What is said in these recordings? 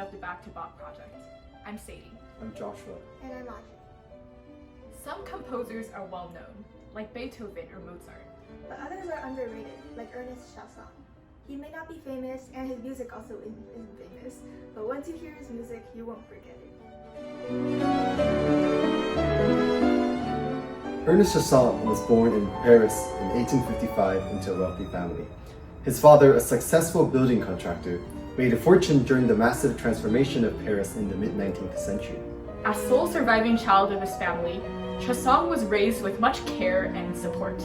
of the Back to Bach project. I'm Sadie. I'm Joshua. And I'm Audrey. Some composers are well known, like Beethoven or Mozart. But others are underrated, like Ernest Chausson. He may not be famous, and his music also isn't famous, but once you hear his music, you won't forget it. Ernest Chausson was born in Paris in 1855 into a wealthy family. His father, a successful building contractor, made a fortune during the massive transformation of Paris in the mid-19th century. As sole surviving child of his family, Chausson was raised with much care and support.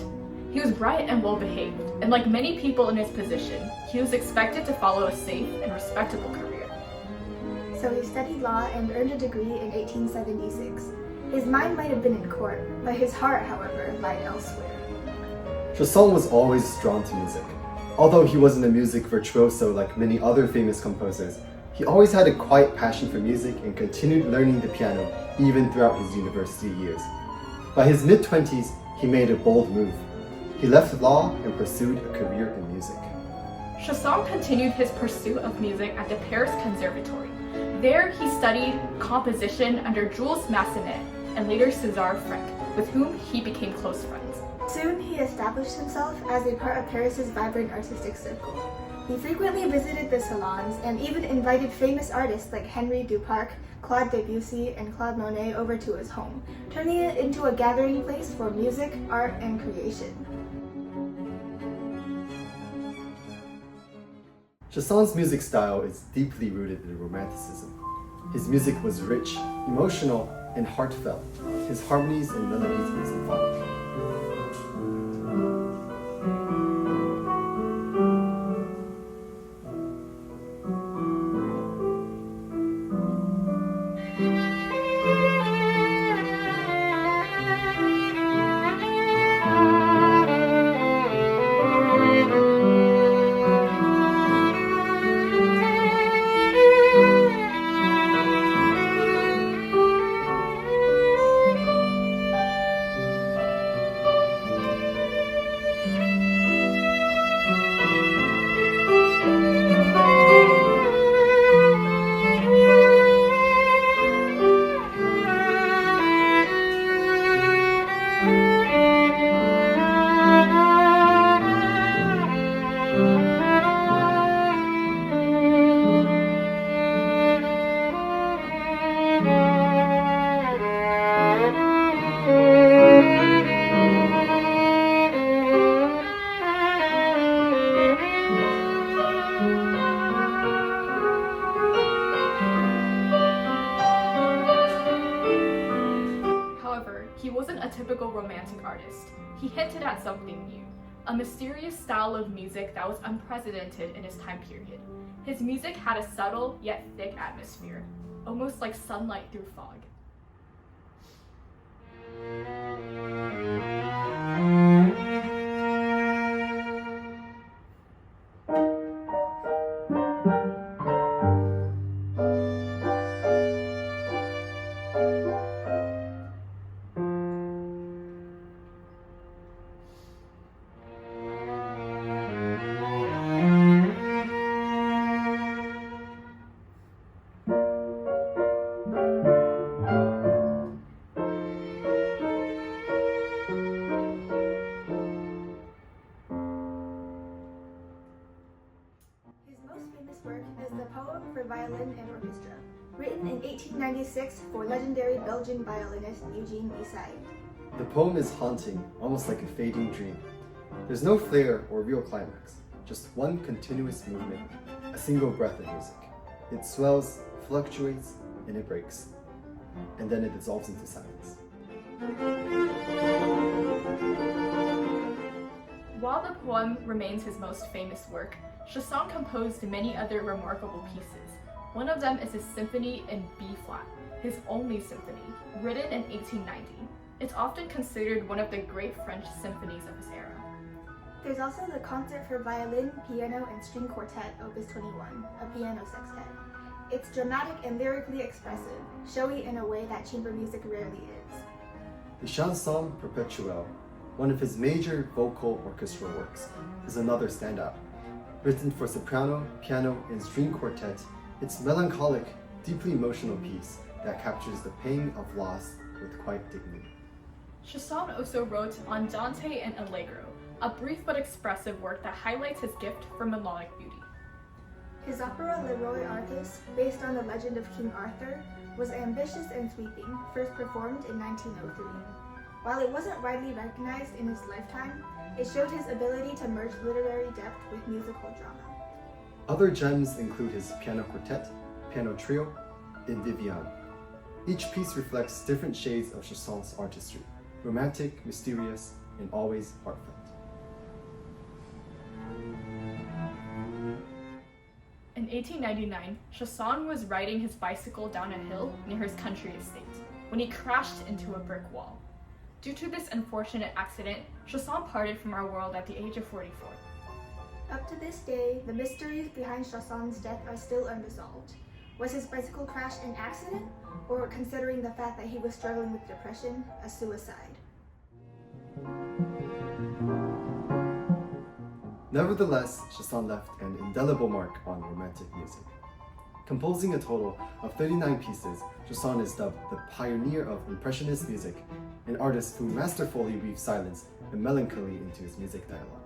He was bright and well-behaved, and like many people in his position, he was expected to follow a safe and respectable career. So he studied law and earned a degree in 1876. His mind might have been in court, but his heart, however, lied elsewhere. Chausson was always drawn to music. Although he wasn't a music virtuoso like many other famous composers, he always had a quiet passion for music and continued learning the piano even throughout his university years. By his mid-20s, he made a bold move. He left law and pursued a career in music. Chausson continued his pursuit of music at the Paris Conservatory. There, he studied composition under Jules Massenet and later César Franck, with whom he became close friends. Soon, he established himself as a part of Paris's vibrant artistic circle. He frequently visited the salons and even invited famous artists like Henri Duparc, Claude Debussy, and Claude Monet over to his home, turning it into a gathering place for music, art, and creation. Chausson's music style is deeply rooted in Romanticism. His music was rich, emotional, and heartfelt. His harmonies and melodies were symphonic. He wasn't a typical romantic artist. He hinted at something new, a mysterious style of music that was unprecedented in his time period. His music had a subtle yet thick atmosphere, almost like sunlight through fog. For violin and orchestra, written in 1896 for legendary Belgian violinist Eugene Isai. The poem is haunting, almost like a fading dream. There's no flair or real climax, just one continuous movement, a single breath of music. It swells, fluctuates, and it breaks. And then it dissolves into silence. While the poem remains his most famous work, Chausson composed many other remarkable pieces. One of them is his symphony in B-flat, his only symphony, written in 1890. It's often considered one of the great French symphonies of his era. There's also the Concert for Violin, Piano, and String Quartet, Opus 21, a piano sextet. It's dramatic and lyrically expressive, showy in a way that chamber music rarely is. The Chanson Perpetuelle, one of his major vocal orchestral works, is another standout. Written for soprano, piano, and string quartet, It's melancholic, deeply emotional piece that captures the pain of loss with quiet dignity. Chausson also wrote Andante and Allegro, a brief but expressive work that highlights his gift for melodic beauty. His opera Le Roi Arthus, based on the legend of King Arthur, was ambitious and sweeping, first performed in 1903. While it wasn't widely recognized in his lifetime, it showed his ability to merge literary depth with musical drama. Other gems include his piano quartet, piano trio, and Viviane. Each piece reflects different shades of Chausson's artistry, romantic, mysterious, and always heartfelt. In 1899, Chausson was riding his bicycle down a hill near his country estate when he crashed into a brick wall. Due to this unfortunate accident, Chausson parted from our world at the age of 44. Up to this day, the mysteries behind Chausson's death are still unresolved. Was his bicycle crash an accident, or, considering the fact that he was struggling with depression, a suicide? Nevertheless, Chausson left an indelible mark on romantic music. Composing a total of 39 pieces, Chausson is dubbed the pioneer of Impressionist music, an artist who masterfully weaves silence and melancholy into his music dialogue.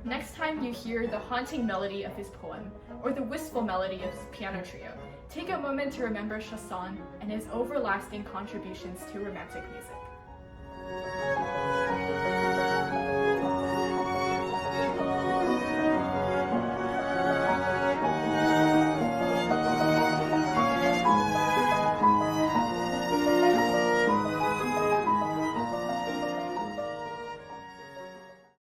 Next time you hear the haunting melody of his poem, or the wistful melody of his piano trio, take a moment to remember Chausson and his everlasting contributions to romantic music.